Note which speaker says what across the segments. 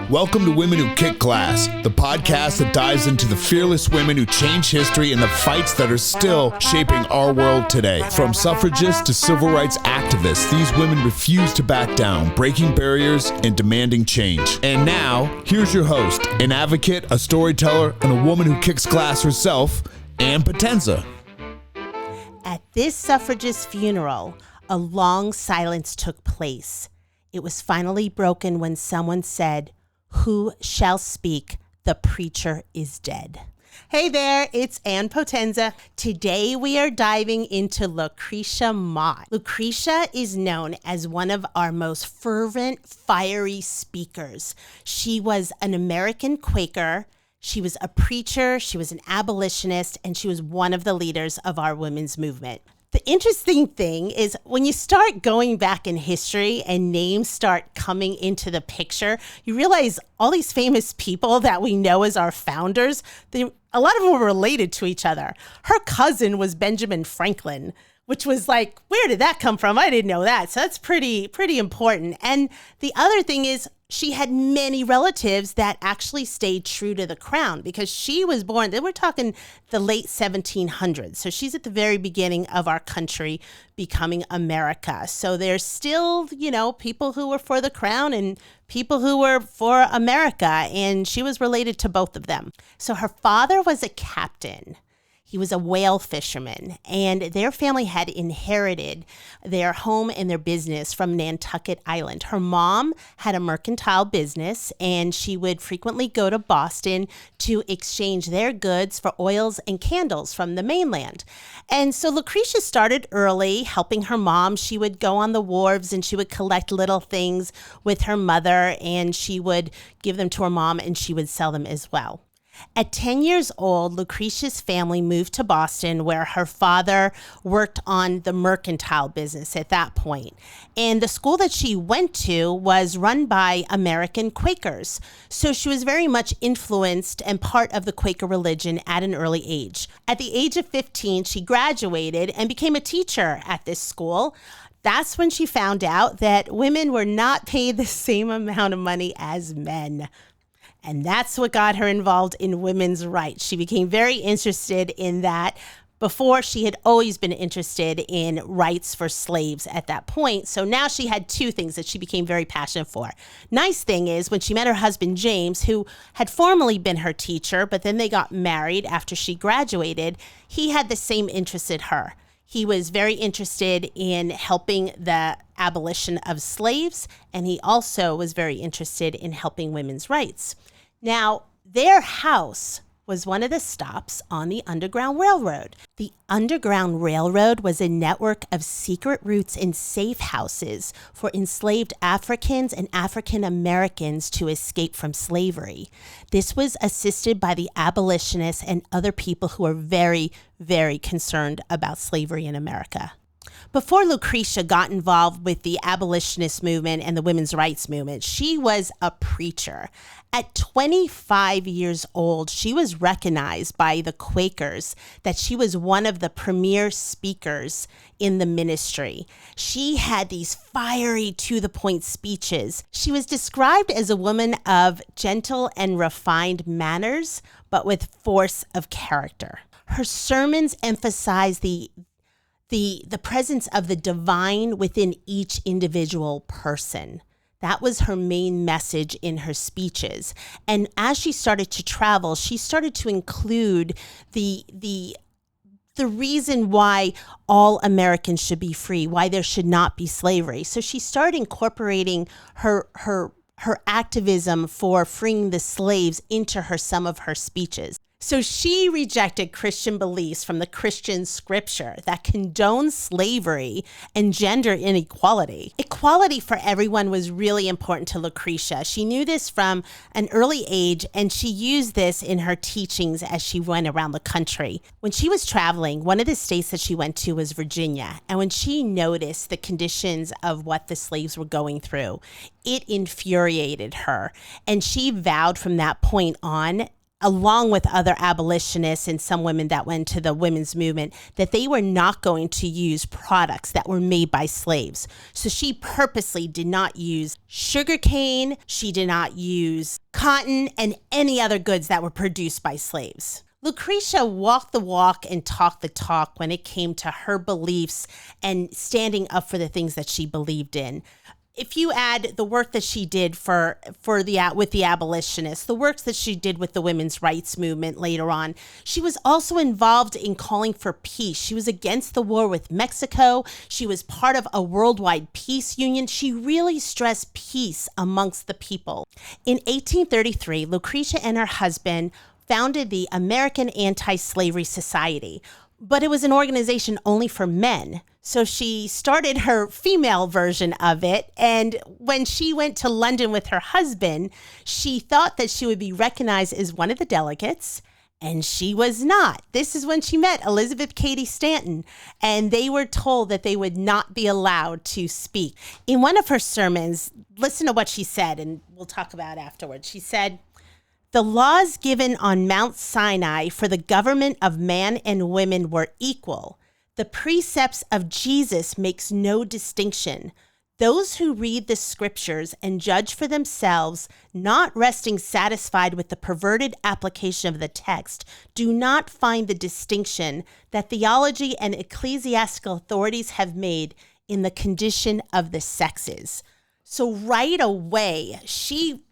Speaker 1: Welcome to Women Who Kick Glass, the podcast that dives into the fearless women who changed history and the fights that are still shaping our world today. From suffragists to civil rights activists, these women refuse to back down, breaking barriers and demanding change. And now, here's your host, an advocate, a storyteller, and a woman who kicks glass herself, Ann Potenza.
Speaker 2: At this suffragist funeral, a long silence took place. It was finally broken when someone said, "Who shall speak? The preacher is dead." Hey there, it's Ann Potenza. Today we are diving into Lucretia Mott. Lucretia is known as one of our most fervent, fiery speakers. She was an American Quaker. She was a preacher, she was an abolitionist, and she was one of the leaders of our women's movement. The interesting thing is when you start going back in history and names start coming into the picture, you realize all these famous people that we know as our founders, a lot of them were related to each other. Her cousin was Benjamin Franklin, which was like, where did that come from? I didn't know that. So that's pretty important. And the other thing is she had many relatives that actually stayed true to the crown because she was born, we're talking the late 1700s. So she's at the very beginning of our country becoming America. So there's still, people who were for the crown and people who were for America. And she was related to both of them. So her father was a captain. He was a whale fisherman, and their family had inherited their home and their business from Nantucket Island. Her mom had a mercantile business, and she would frequently go to Boston to exchange their goods for oils and candles from the mainland. And so Lucretia started early, helping her mom. She would go on the wharves, and she would collect little things with her mother, and she would give them to her mom, and she would sell them as well. At 10 years old, Lucretia's family moved to Boston, where her father worked on the mercantile business at that point. And the school that she went to was run by American Quakers. So she was very much influenced and part of the Quaker religion at an early age. At the age of 15, she graduated and became a teacher at this school. That's when she found out that women were not paid the same amount of money as men. And that's what got her involved in women's rights. She became very interested in that. Before, she had always been interested in rights for slaves at that point. So now she had two things that she became very passionate for. Nice thing is when she met her husband, James, who had formerly been her teacher, but then they got married after she graduated, he had the same interest as her. He was very interested in helping the abolition of slaves, and he also was very interested in helping women's rights. Now, their house was one of the stops on the Underground Railroad. The Underground Railroad was a network of secret routes and safe houses for enslaved Africans and African Americans to escape from slavery. This was assisted by the abolitionists and other people who were very, very concerned about slavery in America. Before Lucretia got involved with the abolitionist movement and the women's rights movement, she was a preacher. At 25 years old, she was recognized by the Quakers that she was one of the premier speakers in the ministry. She had these fiery, to-the-point speeches. She was described as a woman of gentle and refined manners, but with force of character. Her sermons emphasized the presence of the divine within each individual person. That was her main message in her speeches. And as she started to travel, she started to include the reason why all Americans should be free, why there should not be slavery. So she started incorporating her activism for freeing the slaves into some of her speeches. So she rejected Christian beliefs from the Christian scripture that condones slavery and gender inequality. Equality for everyone was really important to Lucretia. She knew this from an early age, and she used this in her teachings as she went around the country. When she was traveling, one of the states that she went to was Virginia. And when she noticed the conditions of what the slaves were going through, it infuriated her. And she vowed from that point on along with other abolitionists and some women that went to the women's movement, that they were not going to use products that were made by slaves. So she purposely did not use sugarcane, she did not use cotton, and any other goods that were produced by slaves. Lucretia walked the walk and talked the talk when it came to her beliefs and standing up for the things that she believed in. If you add the work that she did with the abolitionists, the works that she did with the women's rights movement later on, she was also involved in calling for peace. She was against the war with Mexico. She was part of a worldwide peace union. She really stressed peace amongst the people. In 1833, Lucretia and her husband founded the American Anti-Slavery Society, but it was an organization only for men. So she started her female version of it. And when she went to London with her husband, she thought that she would be recognized as one of the delegates. And she was not. This is when she met Elizabeth Cady Stanton, and they were told that they would not be allowed to speak. In one of her sermons, listen to what she said, and we'll talk about it afterwards. She said, "The laws given on Mount Sinai for the government of man and women were equal. The precepts of Jesus makes no distinction. Those who read the scriptures and judge for themselves, not resting satisfied with the perverted application of the text, do not find the distinction that theology and ecclesiastical authorities have made in the condition of the sexes." So right away, she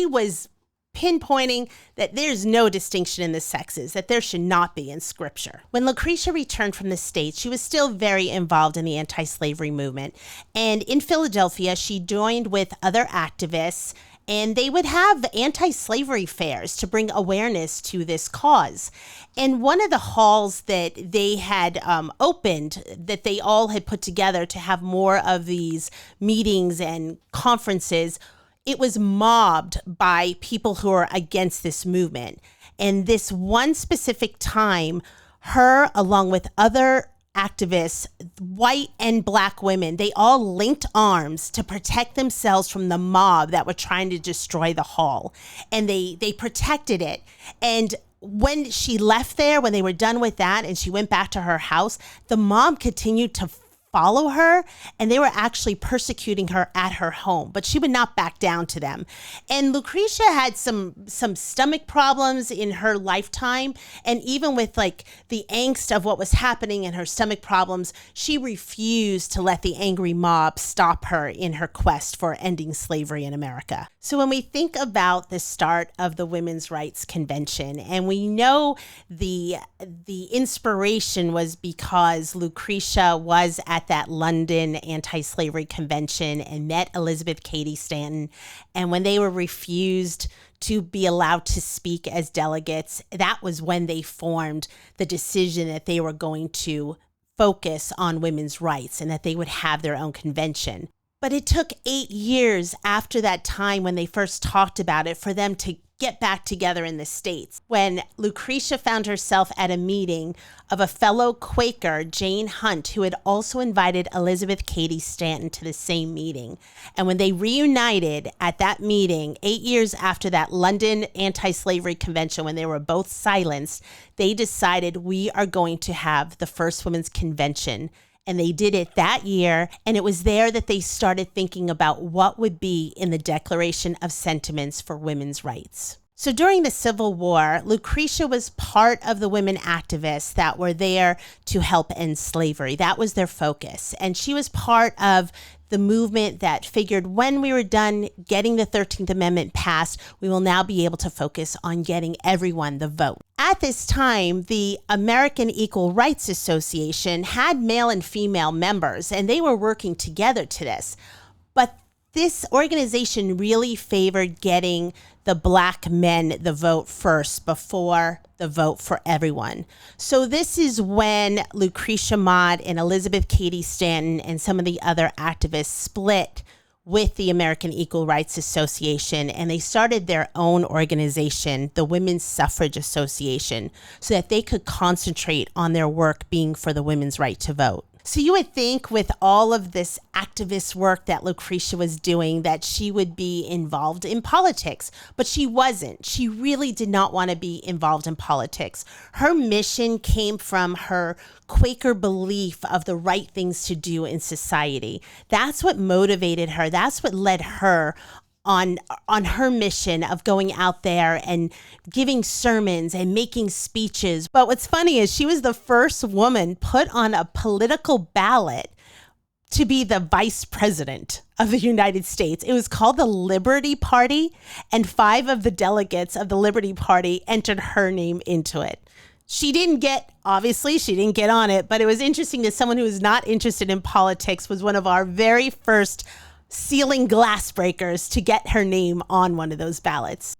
Speaker 2: was pinpointing that there's no distinction in the sexes, that there should not be in scripture. When Lucretia returned from the States, she was still very involved in the anti-slavery movement. And in Philadelphia, she joined with other activists, and they would have anti-slavery fairs to bring awareness to this cause. And one of the halls that they had opened, that they all had put together to have more of these meetings and conferences, it was mobbed by people who are against this movement. And this one specific time, her, along with other activists, white and black women, they all linked arms to protect themselves from the mob that were trying to destroy the hall. And they protected it. And when she left there, when they were done with that and she went back to her house, the mob continued to follow her, and they were actually persecuting her at her home, but she would not back down to them. And Lucretia had some stomach problems in her lifetime, and even with like the angst of what was happening and her stomach problems, she refused to let the angry mob stop her in her quest for ending slavery in America. So when we think about the start of the Women's Rights Convention, and we know the inspiration was because Lucretia was at that London anti-slavery convention and met Elizabeth Cady Stanton. And when they were refused to be allowed to speak as delegates, that was when they formed the decision that they were going to focus on women's rights and that they would have their own convention. But it took 8 years after that time when they first talked about it for them to get back together in the States, when Lucretia found herself at a meeting of a fellow Quaker, Jane Hunt, who had also invited Elizabeth Cady Stanton to the same meeting. And when they reunited at that meeting, 8 years after that London anti-slavery convention, when they were both silenced, they decided, we are going to have the first women's convention. And they did it that year, and it was there that they started thinking about what would be in the Declaration of Sentiments for women's rights. So during the Civil War, Lucretia was part of the women activists that were there to help end slavery. That was their focus. And she was part of the movement that figured when we were done getting the 13th Amendment passed, we will now be able to focus on getting everyone the vote. At this time, the American Equal Rights Association had male and female members, and they were working together to this. But this organization really favored getting the black men the vote first before the vote for everyone. So this is when Lucretia Mott and Elizabeth Cady Stanton and some of the other activists split with the American Equal Rights Association, and they started their own organization, the Women's Suffrage Association, so that they could concentrate on their work being for the women's right to vote. So you would think with all of this activist work that Lucretia was doing that she would be involved in politics, but she wasn't. She really did not want to be involved in politics. Her mission came from her Quaker belief of the right things to do in society. That's what motivated her. That's what led her on her mission of going out there and giving sermons and making speeches. But what's funny is she was the first woman put on a political ballot to be the vice president of the United States. It was called the Liberty Party, and 5 of the delegates of the Liberty Party entered her name into it. She didn't get on it, but it was interesting that someone who was not interested in politics was one of our very first ceiling glass breakers to get her name on one of those ballots.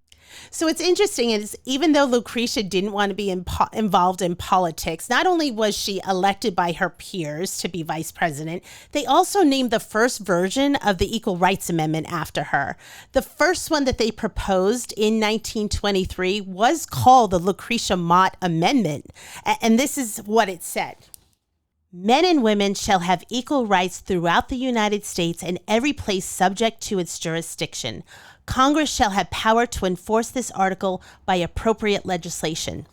Speaker 2: So what's interesting is even though Lucretia didn't want to be involved in politics, not only was she elected by her peers to be vice president, they also named the first version of the Equal Rights Amendment after her. The first one that they proposed in 1923 was called the Lucretia Mott Amendment. And this is what it said. Men and women shall have equal rights throughout the United States and every place subject to its jurisdiction. Congress shall have power to enforce this article by appropriate legislation.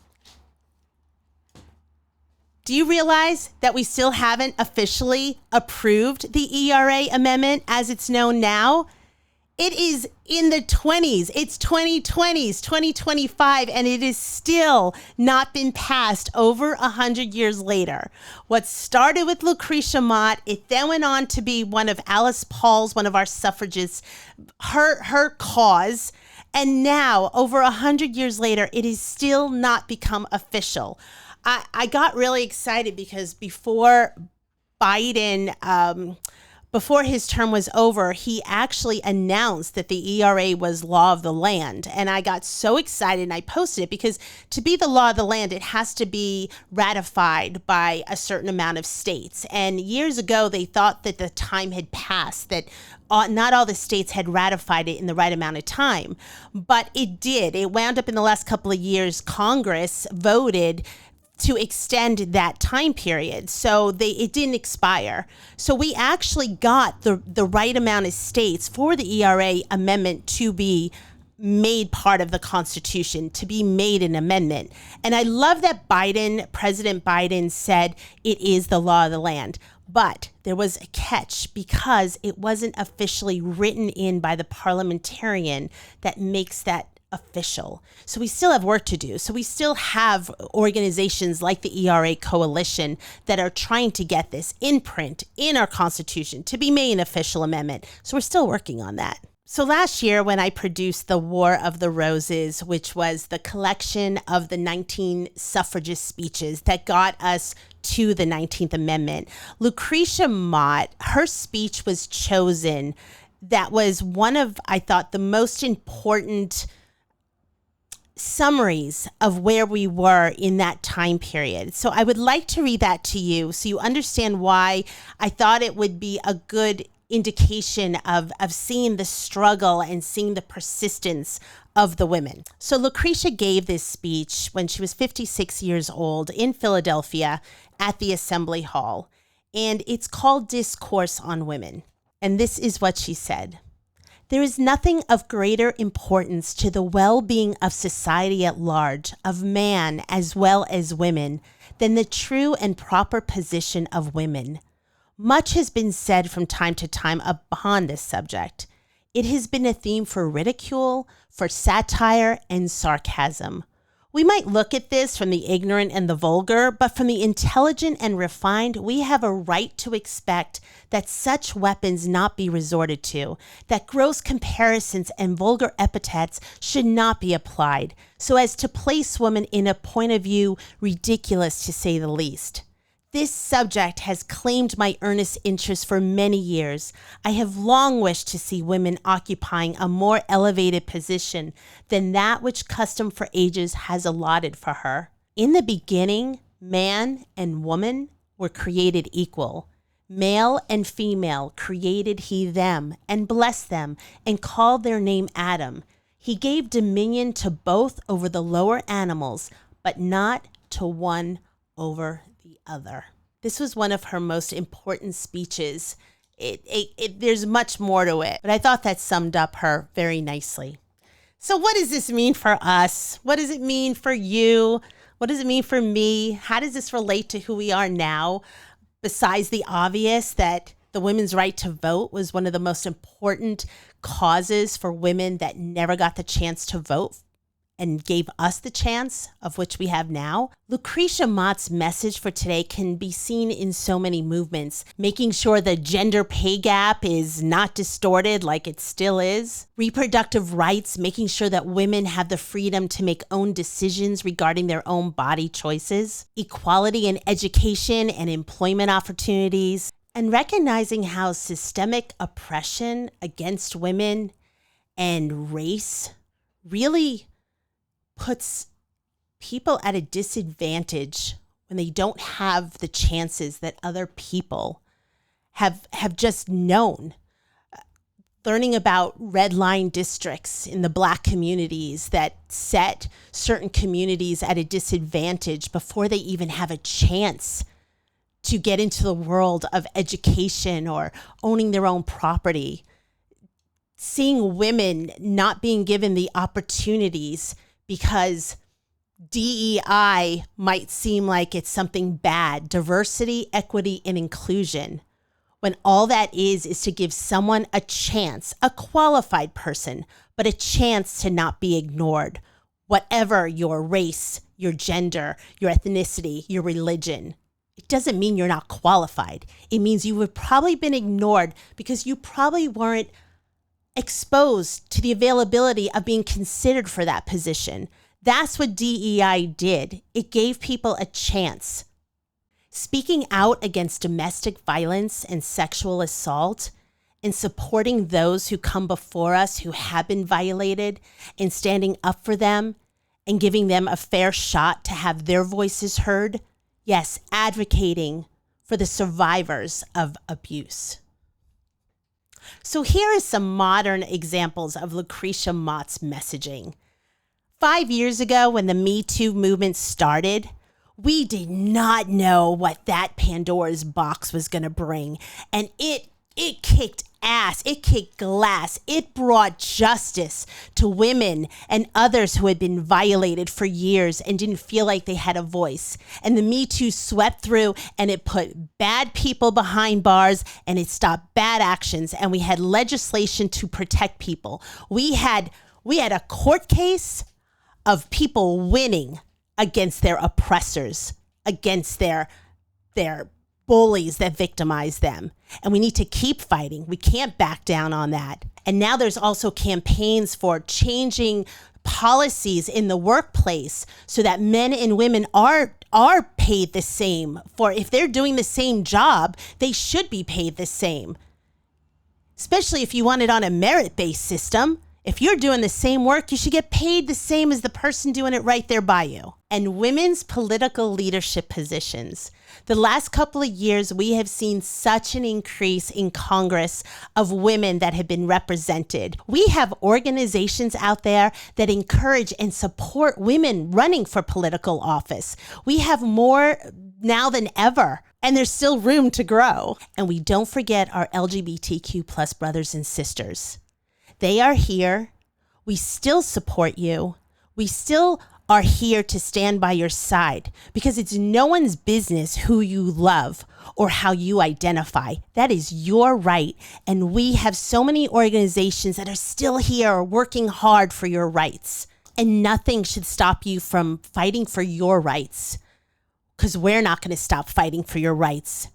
Speaker 2: Do you realize that we still haven't officially approved the ERA amendment as it's known now? It is in the 20s. It's 2020s, 2025, and it is still not been passed over 100 years later. What started with Lucretia Mott, it then went on to be one of Alice Paul's, one of our suffragists, her cause. And now, over 100 years later, it is still not become official. I got really excited because before his term was over, he actually announced that the ERA was law of the land. And I got so excited and I posted it because to be the law of the land, it has to be ratified by a certain amount of states. And years ago, they thought that the time had passed, that not all the states had ratified it in the right amount of time. But it did. It wound up in the last couple of years, Congress voted to extend that time period. So it didn't expire. So we actually got the right amount of states for the ERA amendment to be made part of the Constitution, to be made an amendment. And I love that President Biden said it is the law of the land. But there was a catch because it wasn't officially written in by the parliamentarian that makes that official. So we still have work to do. So we still have organizations like the ERA Coalition that are trying to get this in print in our Constitution to be made an official amendment. So we're still working on that. So last year when I produced The War of the Roses, which was the collection of the 19 suffragist speeches that got us to the 19th Amendment, Lucretia Mott, her speech was chosen. That was one of, I thought, the most important summaries of where we were in that time period. So I would like to read that to you so you understand why I thought it would be a good indication of seeing the struggle and seeing the persistence of the women. So Lucretia gave this speech when she was 56 years old in Philadelphia at the Assembly Hall, and it's called Discourse on Women. And this is what she said. There is nothing of greater importance to the well-being of society at large, of man as well as women, than the true and proper position of women. Much has been said from time to time upon this subject. It has been a theme for ridicule, for satire, and sarcasm. We might look at this from the ignorant and the vulgar, but from the intelligent and refined, we have a right to expect that such weapons not be resorted to, that gross comparisons and vulgar epithets should not be applied, so as to place women in a point of view ridiculous to say the least. This subject has claimed my earnest interest for many years. I have long wished to see women occupying a more elevated position than that which custom for ages has allotted for her. In the beginning, man and woman were created equal. Male and female created he them, and blessed them, and called their name Adam. He gave dominion to both over the lower animals, but not to one over the other. This was one of her most important speeches. There's much more to it, but I thought that summed up her very nicely. So what does this mean for us? What does it mean for you? What does it mean for me? How does this relate to who we are now? Besides the obvious that the women's right to vote was one of the most important causes for women that never got the chance to vote and gave us the chance of which we have now. Lucretia Mott's message for today can be seen in so many movements, making sure the gender pay gap is not distorted like it still is. Reproductive rights, making sure that women have the freedom to make own decisions regarding their own body choices. Equality in education and employment opportunities. And recognizing how systemic oppression against women and race really puts people at a disadvantage when they don't have the chances that other people have just known. Learning about red line districts in the Black communities that set certain communities at a disadvantage before they even have a chance to get into the world of education or owning their own property. Seeing women not being given the opportunities because DEI might seem like it's something bad, diversity, equity, and inclusion, when all that is to give someone a chance, a qualified person, but a chance to not be ignored, whatever your race, your gender, your ethnicity, your religion. It doesn't mean you're not qualified. It means you have probably been ignored because you probably weren't exposed to the availability of being considered for that position. That's what DEI did. It gave people a chance. Speaking out against domestic violence and sexual assault and supporting those who come before us who have been violated and standing up for them and giving them a fair shot to have their voices heard. Yes, advocating for the survivors of abuse. So here are some modern examples of Lucretia Mott's messaging. 5 years ago, when the Me Too movement started, we did not know what that Pandora's box was going to bring. And it kicked ass. It kicked glass. It brought justice to women and others who had been violated for years and didn't feel like they had a voice. And the Me Too swept through and it put bad people behind bars and it stopped bad actions. And we had legislation to protect people. We had a court case of people winning against their oppressors, against their bullies that victimize them. And we need to keep fighting. We can't back down on that. And now there's also campaigns for changing policies in the workplace so that men and women are paid the same. For if they're doing the same job, they should be paid the same. Especially if you want it on a merit-based system. If you're doing the same work, you should get paid the same as the person doing it right there by you. And women's political leadership positions. The last couple of years, we have seen such an increase in Congress of women that have been represented. We have organizations out there that encourage and support women running for political office. We have more now than ever, and there's still room to grow. And we don't forget our LGBTQ plus brothers and sisters. They are here. We still support you. We still are here to stand by your side because it's no one's business who you love or how you identify. That is your right. And we have so many organizations that are still here working hard for your rights. And nothing should stop you from fighting for your rights because we're not going to stop fighting for your rights.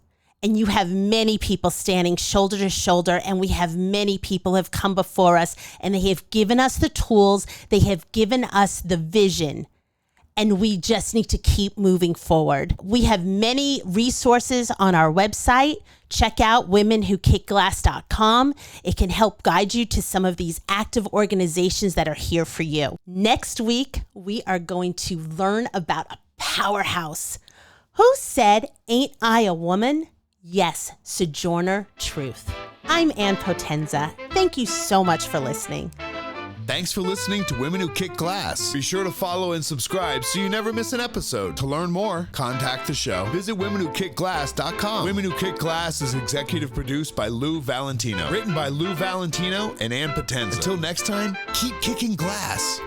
Speaker 2: And you have many people standing shoulder to shoulder, and we have many people who have come before us, and they have given us the tools, they have given us the vision, and we just need to keep moving forward. We have many resources on our website. Check out womenwhokickglass.com. It can help guide you to some of these active organizations that are here for you. Next week, we are going to learn about a powerhouse. Who said, "Ain't I a woman?" Yes, Sojourner Truth. I'm Ann Potenza. Thank you so much for listening.
Speaker 1: Thanks for listening to Women Who Kick Glass. Be sure to follow and subscribe so you never miss an episode. To learn more, contact the show. Visit womenwhokickglass.com. Women Who Kick Glass is executive produced by Lou Valentino. Written by Lou Valentino and Ann Potenza. Until next time, keep kicking glass.